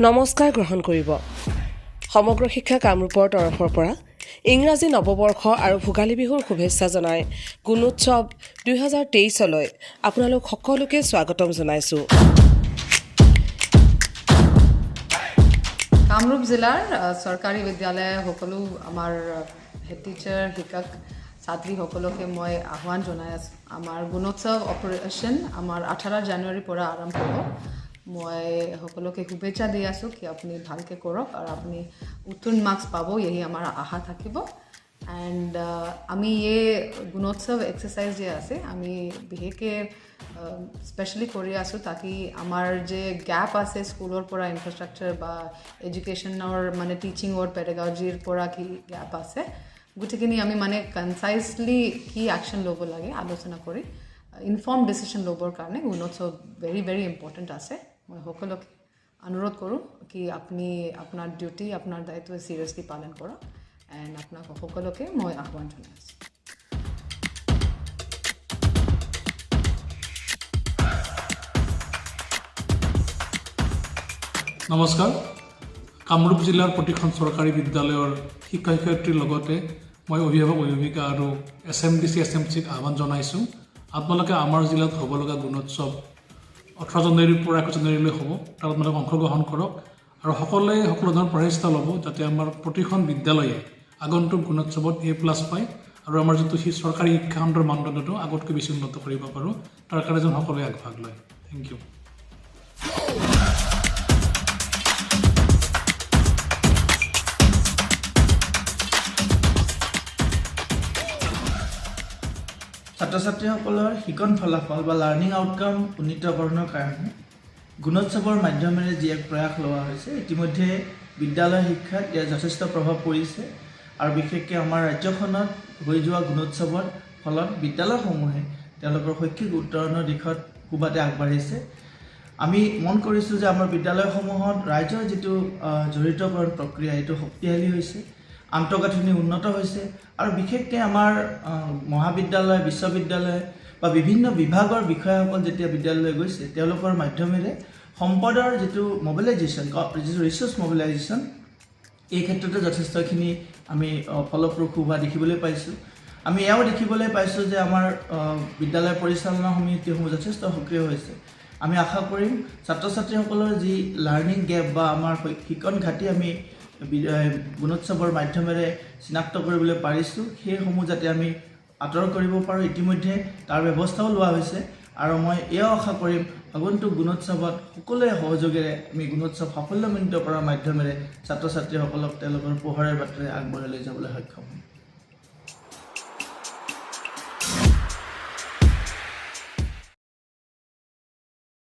নমস্কাৰ গ্ৰহণ কৰিব সমগ্ৰ শিক্ষা কামৰূপৰ তৰফৰ পৰা ইংৰাজী নৱবৰ্ষ আৰু ভোগালী বিহুৰ শুভেচ্ছা জনাই গুণোৎসৱ 2023লৈ আপোনালোক সকলোকে স্বাগতম জনাইছোঁ। কামৰূপ জিলাৰ চৰকাৰী বিদ্যালয় সকলো আমাৰ হেড টিচাৰ শিক্ষক ছাত্ৰী সকলোকে মই আহ্বান জনাই আছোঁ। আমাৰ গুণোৎসৱ অপাৰেশ্যন আমাৰ 18 জানুৱাৰীৰ পৰা আৰম্ভ হ'ব। মই সকলোকে শুভেচ্ছা দি আছোঁ কি আপুনি ভালকৈ কৰক আৰু আপুনি উত্তীৰ্ণ মাৰ্কছ পাব, यही আমাৰ আশা থাকিব। এণ্ড আমি এই গুণোৎসৱ এক্সাৰচাইজ যে আছে আমি বিশেষকৈ স্পেচিয়েলি কৰি আছোঁ তাকি আমাৰ যে গ্যাপ আছে স্কুলৰ পৰা ইনফ্ৰাষ্ট্ৰাকচাৰ বা এডুকেশ্যনৰ মানে টিচিঙৰ পেডাগজিৰ পৰা কি গ্যাপ আছে গোটেইখিনি আমি মানে কনচাইজলি কি একশ্যন ল'ব লাগে আলোচনা কৰি ইনফৰ্ম ডিচিশ্যন ল'বৰ কাৰণে গুণোৎসৱ ভেৰি ভেৰি ইম্পৰ্টেণ্ট আছে। মই সকলোকে অনুৰোধ কৰোঁ কি আপুনি আপোনাৰ ডিউটি আপোনাৰ দায়িত্ব চিৰিয়াছলি পালন কৰক এণ্ড আপোনাক সকলোকে মই আহ্বান জনাই আছোঁ। নমস্কাৰ। কামৰূপ জিলাৰ প্ৰতিখন চৰকাৰী বিদ্যালয়ৰ শিক্ষক শিক্ষয়িত্ৰীৰ লগতে মই অভিভাৱক অভিভাৱিকা আৰু SMDC SMCক আহ্বান জনাইছোঁ। আপোনালোকে আমাৰ জিলাত হ'ব লগা গুণোৎসৱ 18 জানুৱাৰীৰ পৰা 21 জানুৱাৰীলৈ হ'ব, তাত আপোনালোকে অংশগ্ৰহণ কৰক আৰু সকলো ধৰণৰ প্ৰচেষ্টা ল'ব যাতে আমাৰ প্ৰতিখন বিদ্যালয়ে আগন্তুক গুণোৎসৱত A+ পায় আৰু আমাৰ যিটো চৰকাৰী শিক্ষাখণ্ডৰ মানদণ্ডটো আগতকৈ বেছি উন্নত কৰিব পাৰোঁ তাৰ কাৰণে যেন সকলোৱে আগভাগ লয়। Thank you. ছাত্ৰ ছাত্ৰীসকলৰ শিকন ফলাফল বা লাৰ্ণিং আউটকাম উন্নীতকৰণৰ কাৰণে গুণোৎসৱৰ মাধ্যমেৰে যি এক প্ৰয়াস লোৱা হৈছে ইতিমধ্যে বিদ্যালয় শিক্ষাত ইয়াৰ যথেষ্ট প্ৰভাৱ পৰিছে আৰু বিশেষকৈ আমাৰ ৰাজ্যখনত হৈ যোৱা গুণোৎসৱৰ ফলত বিদ্যালয়সমূহে তেওঁলোকৰ শৈক্ষিক উত্তৰণৰ দিশত খুবাতে আগবাঢ়িছে। আমি মন কৰিছোঁ যে আমাৰ বিদ্যালয়সমূহত ৰাইজৰ যিটো জড়িতকৰণ প্ৰক্ৰিয়া এইটো শক্তিশালী হৈছে, আন্তঃগাঁথনি উন্নত হৈছে আৰু বিশেষকৈ আমাৰ মহাবিদ্যালয় বিশ্ববিদ্যালয় বা বিভিন্ন বিভাগৰ বিষয়াসকল যেতিয়া বিদ্যালয়লৈ গৈছে তেওঁলোকৰ মাধ্যমেৰে সম্পদৰ যিটো মবিলাইজেশ্যন যিটো ৰিচোৰ্চ মবিলাইজেশ্যন এই ক্ষেত্ৰতে যথেষ্টখিনি আমি ফলপ্ৰসূ হোৱা দেখিবলৈ পাইছোঁ। আমি এয়াও দেখিবলৈ পাইছোঁ যে আমাৰ বিদ্যালয় পৰিচালনা সমিতিসমূহ যথেষ্ট সক্ৰিয় হৈছে। আমি আশা কৰিম ছাত্ৰ ছাত্ৰীসকলৰ যি লাৰ্ণিং গেপ বা আমাৰ শিকন ঘাটি আমি গুণোৎসৱৰ মাধ্যমেৰে চিনাক্ত কৰিবলৈ পাৰিছোঁ সেইসমূহ যাতে আমি আঁতৰ কৰিব পাৰোঁ। ইতিমধ্যে তাৰ ব্যৱস্থাও লোৱা হৈছে আৰু মই এয়াও আশা কৰিম আগন্তুক গুণোৎসৱত সকলোৱে সহযোগেৰে আমি গুণোৎসৱ সাফল্যমণ্ডিত কৰাৰ মাধ্যমেৰে ছাত্ৰ ছাত্ৰীসকলক তেওঁলোকৰ পোহৰৰ বাটেৰে আগবঢ়াই লৈ যাবলৈ সক্ষম হ'ম।